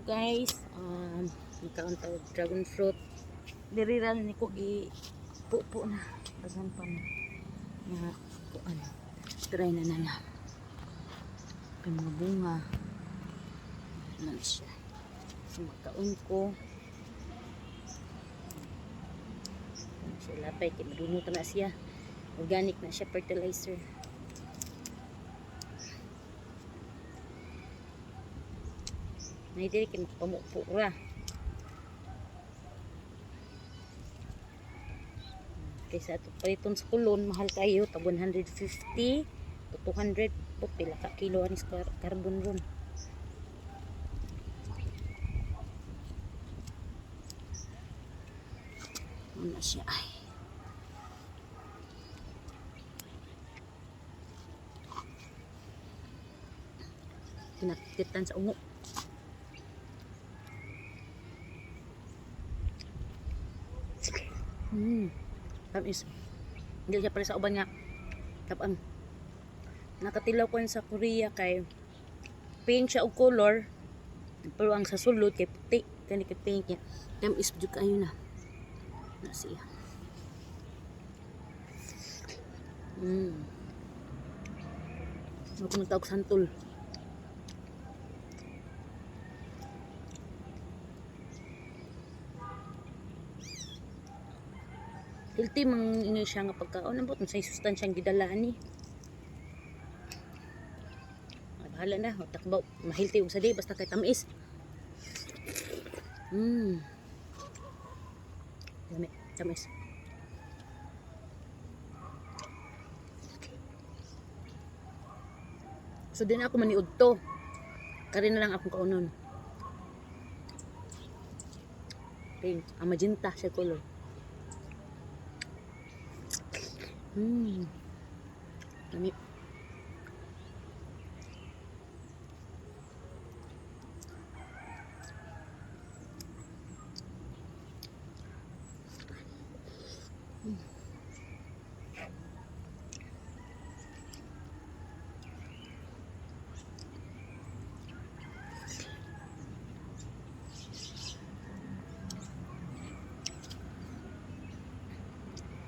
guys, nagkaon tawag dragon fruit. Diri ra ni ko pupo na bagan pa na nga kuan. Try na na. Kay mga bunga. Nan siya. So magkaon ko. Siya lapay kay madunot na siya. Organic na siya, fertilizer. May diri kay magpamupo ra. Kaysa ito paliton sa kulon, mahal kayo, tag 150 to 200 po, pila ka kilo anis carbon ron. Ano siya ay. Kinatitan sa ungo. Tamis. Hindi siya pala sa uban nga. Tapang nakatilaw ko sa Korea kay pink siya og color. Pero ang sa sulod kay puti. Kani kay pink niya. Tamis jud kayo na. Na siya. Ako nagtawag santol. Healthy mang ini siya nga pagkaon ambot sa sustansyang gidala ni. Bahala na, takbaw, mahilti og sadi basta kay tamis. Dami, tamis. So din ako maniud to. Kari na lang akong kaunon. Pink, ang magenta siya color. Dami.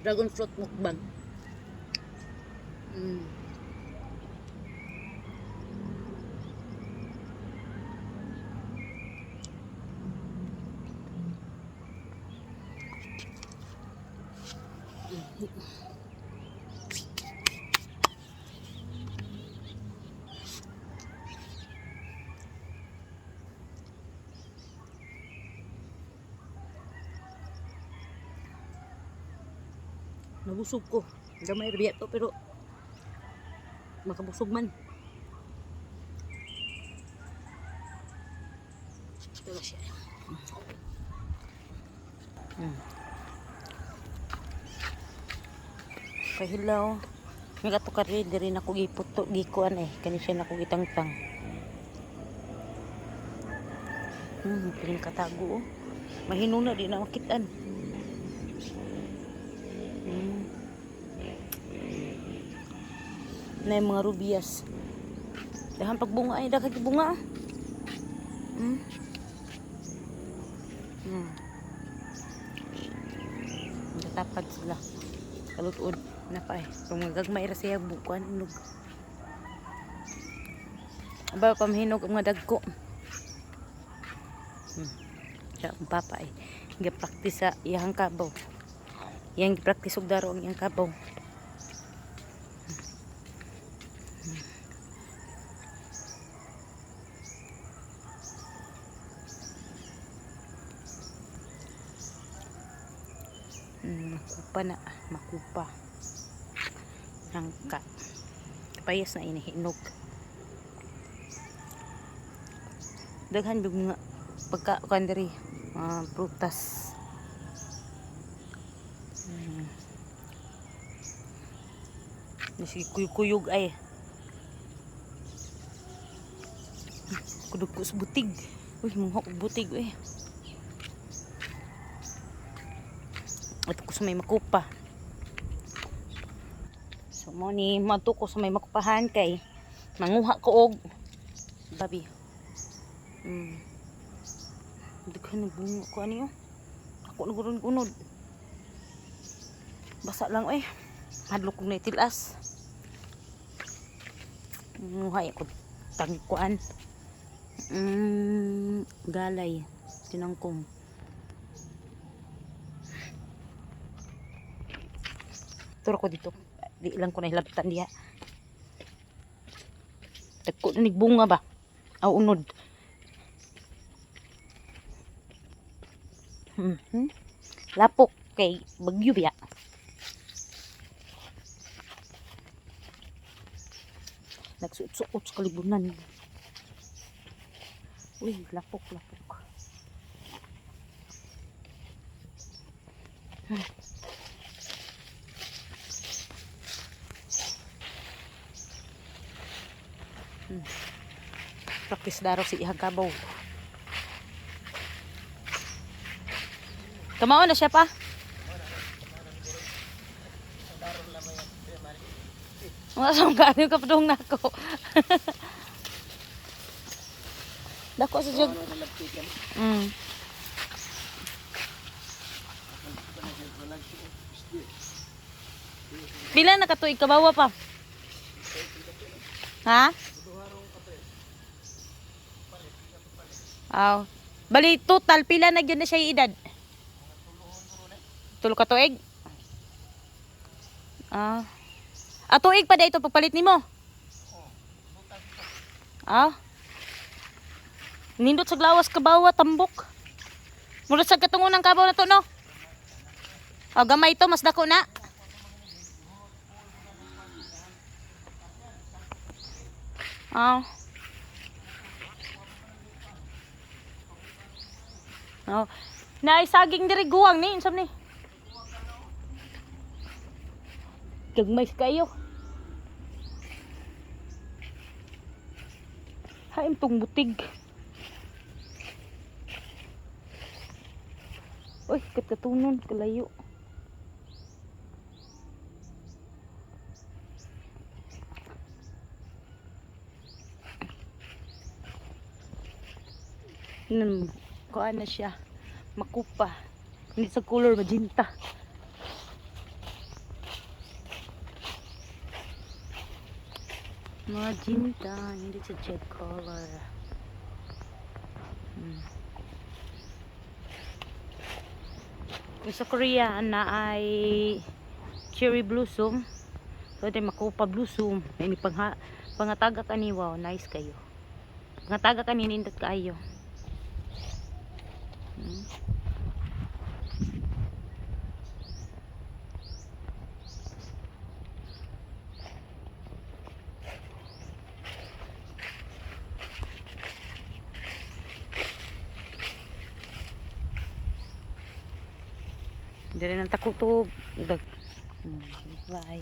Dragon fruit mukbang. Nabusog ko. Gamay ra to pero makabusog man. Ito na siya. Pahilaw. Nga to kari diri na ko giputo gikuan kani siya na ko gitangtang. Piling katago. Mahinuna di na makitaan. Na yung mga rubias. Dahan pagbunga ay dahan bunga. Natapad sila. Kalutod na pa Kung magagmay ra siya bukuan inog. Aba pamhinog ang mga dagko. Siya ang papa Gi-practice sa iyang kabaw. Yang gi-practice og daro ang iyang kabaw. Makupa nangka payas na inihinog daghan big mga pagkakuan diri prutas nasi kuyog ay kudug ko sa butig muhok butig ito ko sa may makupa. So mo ni mato ko sa may makupahan kay manguha ko og babi. Daghan nagbunga ko ano yun. Ako nagurun-unod. Basa lang eh. Hadlok kong naitilas. Muhay ako tagkuan. Galay. Tinangkong. Turo ko dito. Di lang ko nahilabtan diha. Tagko na nagbunga ba? Aw unod. Lapok kay bagyo biya. Nagsuot-suot sa kalibunan. Uy, lapok. Practice daro si ihang kabaw. Kamao na siya pa. Masang gano'n ka padong nako. Dako sa jug. Pila na katuig kabawa pa? Ha? Aw. Bali total pila na gyud na siya edad? Tulo ka tuig? Tuig pa da ito pagpalit nimo? Nindot sa glawas kabawa tambok. Mura sa katungon ng kabaw na to no? Gamay to mas dako na. Naisaging diri guwang ni insam ni. Gagmay kayo. Haim tong butig. Uy, katunon kalayo. Kuan na siya. Makupa. Hindi sa color magenta. Magenta, hindi sa jet color. Kung sa Korea na ay cherry blossom, so ito makupa blossom. May pangataga ka ni wow, nice kayo. Pangataga ka ni nindot kayo. Hindi rin ang takutog. Bye.